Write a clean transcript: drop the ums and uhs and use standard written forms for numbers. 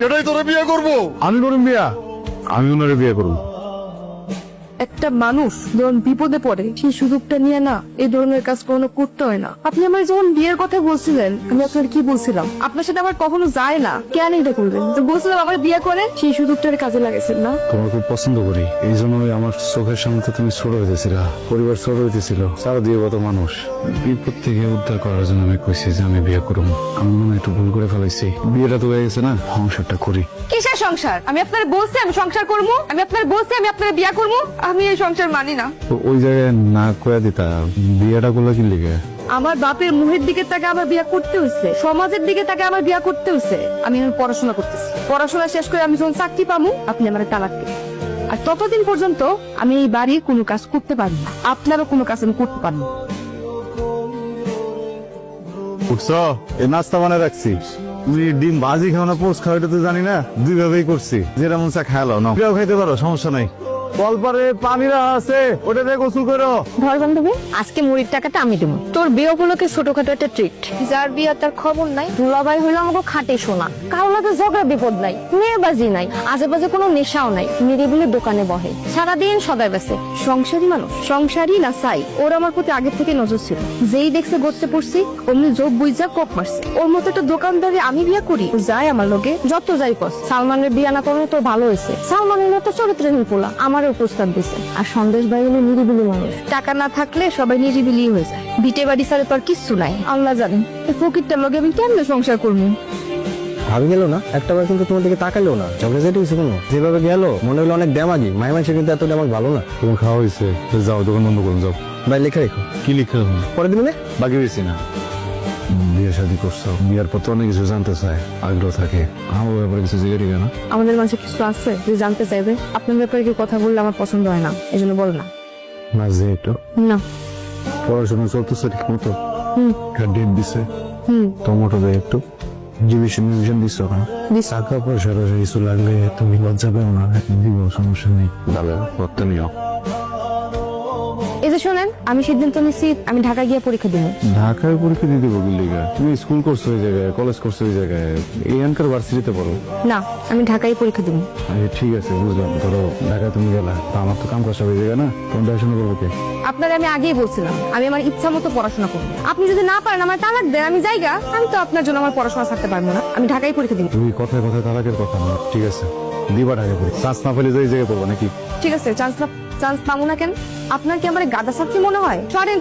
এটাই তোরে বিয়ে করবো। আমি করুন বিয়া, আমি ওনারে বিয়ে করুন। একটা মানুষ যখন বিপদে পড়ে সেই সুযোগটা নিয়ে না এই ধরনের কাজ কখনো করতে হয় না। আপনি আমার যখন বিয়ের কথা বলছিলেন আমি আপনার কি বলছিলাম, আপনার সাথে আমার কখনো যায় না, কেন এটা করবেন? তো বলছিলাম আমার বিয়ে করে সেই সুযোগটার কাজে লাগাইছেন না। তোমাকে খুব পছন্দ করি, এই জন্যই আমার চোখের সামনে তো তুমি ছোট হইতেছিলা, পরিবার ছোট হইতেছিল, সারা দিয়ে কত মানুষ বিপদ থেকে উদ্ধার করার জন্য আমি কইছি যে আমি বিয়ে করবো। আমি মনে হয় একটু ভুল করে ফেলাইছি, বিয়েটা তো হয়ে গেছে না, সংসারটা করি। কিসের সংসার? আমি আপনার বলছি আমি সংসার করবো, আমি আপনার বলছি আমি আপনার বিয়ে করবো। আমি এই সংসার মানি না। তো ওই জায়গায় না কয়া দিতা, বিয়েটা করলে কি লিগে? আমার বাপের মুহের দিকে তাকে আমার বিয়ে করতে হয়েছে, সমাজের দিকে তাকে আমার বিয়ে করতে হয়েছে। আমি এখন পড়াশোনা করতেছি, পড়াশোনা শেষ করে আমি যখন চাকরি পাবো আপনি আমার তালাক দিন। আর ততদিন পর্যন্ত আমি এই বাড়ির কোনো কাজ করতে পারবো না, আপনারও কোনো কাজ আমি করতে পারবো না। উঠছো, এই নাস্তা বানায় রাখছি। তুমি ডিম ভাজি খাও না পোস্ট খাও এটা তো জানি না, দুই ভাবেই করছি, যেটা মন চা খাইলো না, খাইতে পারো, সমস্যা নাই। কলপারে পানি রাখা আছে, ওটা দিয়ে গোসল করো। ধর বান্ধবী, আজকে মুড়ির টাকাটা আমি দেবো। তোর বিয়ে উপলক্ষে ছোটখাটো একটা ট্রিট। যার বিয়ে তার খবর নাই, দুলাভাই হইলো আমাকে খাটে শোনা, কারো লাগে ঝগড়া বিপদ নাই, মেয়েবাজি নাই, আজে বাজে কোনো নেশাও নাই, নিরিবিলি দোকানে বহে, সারাদিন সদাই বেসে। সংসারী মানুষ, সংসারী না চাই। ওর আমার প্রতি আগের থেকে নজর ছিল, যেই দেখছে গড়তে পড়ছি অমনি যোগ বুঝা কোপ মারছে। ওর মতো একটা দোকানদারে আমি বিয়ে করি? ও যায় আমার লোকে যত যাই কস। সালমানের বিয়ে না করলে তো ভালো হয়েছে, সালমানের মতো চরিত্রহীন পোলা আমারও প্রস্তাব দিছে। আর সন্দেশ ভাই হলো নিরিবিলি মানুষ। টাকা না থাকলে সবাই নিরিবিলি হয়ে যায়, বিটে বাড়ি ছাড়া তো আর কিচ্ছু নাই। আল্লাহ জানেন এই ফকিরটার লগে আমি কেমনে সংসার করবো। ভাবি গেল না, একটা বার কিন্তু তোমার দিকে তাকালো না, ঝগড়া যেটা হয়েছে কোনো, যেভাবে গেল মনে হলো অনেক ড্যামাগি। মাই মানুষের কিন্তু এত ড্যামাগ ভালো না। তোমার খাওয়া হয়েছে, যাও দোকান বন্ধ করুন, যাও। ভাই লেখা রেখো, কি লিখে পরে দিবে না। বাকি হয়েছি না, বিয়ে শাদী করছো, বিয়ার পর তো অনেক কিছু জানতে চায়, আগ্রহ থাকে, আমার ব্যাপারে কিছু জিজ্ঞেস দিবে না। আমাদের মাঝে কিছু আছে যে জানতে চাইবে। আপনার ব্যাপারে কি কথা বললে আমার পছন্দ হয় না, এই জন্য বল না। না যে একটু না। পড়াশোনা চলতেছে ঠিক মতো, ডেট দিছে, টমেটো দেয় একটু, জিভিশন দিচ্ছ ওখানে, টাকা পয়সা কিছু লাগলে তুমি লজ্জা পেও না, দিব, সমস্যা নেই, দাদা করতে নিও। এই যে শোনেন, আমি সিদ্ধান্ত নিচ্ছি আমি ঢাকা গিয়ে পরীক্ষা দিব। ঢাকায় পরীক্ষা দিতে বলি লিগা, তুমি স্কুল করছো ওই জায়গায়, কলেজ করছো ওই জায়গায়, এই আনকার ভার্সিটিতে পড়ো। না, আমি ঢাকায় পরীক্ষা দিব। ঠিক আছে বুঝলাম, ধরো ঢাকায় তুমি গেলা, তা আমার তো কাম করা ওই জায়গায় না, তোমার দেখাশোনা করবো কে? আপনার আমি আগেই বলছিলাম আমি আমার ইচ্ছা মতো পড়াশোনা করবো। আপনি যদি না পারেন আমার তালাক দেন, আমি জায়গা, আমি তো আপনার জন্য আমার পড়াশোনা ছাড়তে পারবো না। আমি ঢাকায় পরীক্ষা দিব। তুমি কথায় কথায় তালাকের কথা না, ঠিক আছে দিবা ঢাকায় পড়ি, চান্স না পেলে ওই জায়গায় পড়বো নাকি? ঠিক আছে, চান্স পাবো না কেন? আপনার কি আমার গাদা ছাত্রী মনে হয়? সরেন।